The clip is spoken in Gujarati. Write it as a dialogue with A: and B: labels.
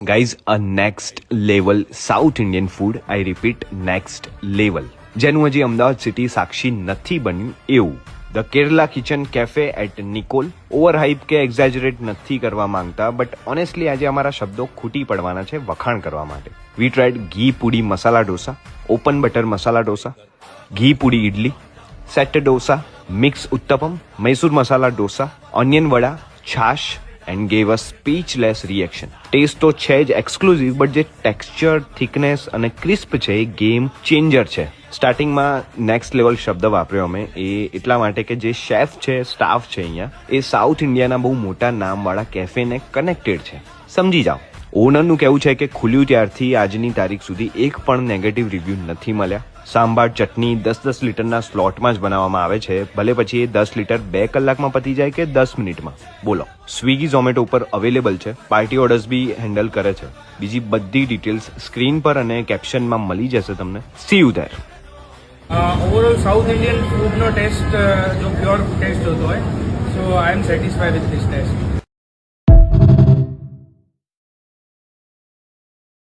A: Guys a next level South Indian food, I repeat next level, જેનું હજી અમદાવાદ સિટી સાક્ષી નથી બન્યું એવું. The Kerala kitchen cafe at Nikol. Overhype કે એક્ઝેજરેટ નથી કરવા માંગતા, બટ ઓનેસ્ટલી આજે અમારા શબ્દો ખૂટી પડવાના છે વખાણ કરવા માટે. We tried ghee puri masala dosa, open butter masala dosa, ghee puri idli, set dosa, mix uttapam, Mysore masala dosa, onion vada, chaas, and gave a speechless reaction. Taste તો છે જ એક્સક્લુઝિવ, બટ જે ટેક્સચર, થિકનેસ અને ક્રિસ્પ છે એ ગેમ ચેન્જર છે. સ્ટાર્ટિંગમાં નેક્સ્ટ લેવલ શબ્દ વાપર્યો અમે, એ એટલા માટે કે જે શેફ છે, સ્ટાફ છે અહીંયા, એ સાઉથ ઇન્ડિયાના બહુ મોટા નામવાળા કેફેને કનેક્ટેડ છે. સમજી જાઓ. ઓનરનું કહેવું છે કે ખુલ્યું ત્યારથી આજની તારીખ સુધી એક પણ નેગેટિવ રિવ્યૂ નથી મળ્યા. સાંભાર ચટણી 10-10 લીટરના સ્લોટમાં જ બનાવવામાં આવે છે, ભલે પછી એ 10 લીટર 2 કલાકમાં પતી જાય કે 10 મિનિટમાં. બોલો. સ્વિગી ઝોમેટો ઉપર અવેલેબલ છે, પાર્ટી ઓર્ડર્સ બી હેન્ડલ કરે છે. બીજી બધી ડિટેલ્સ સ્ક્રીન પર અને કેપ્શનમાં મળી જશે તમને. See you there.
B: Overall South Indian ફૂડનો ટેસ્ટ જો પ્યોર ટેસ્ટ હોતો હોય, so I am satisfied with this test.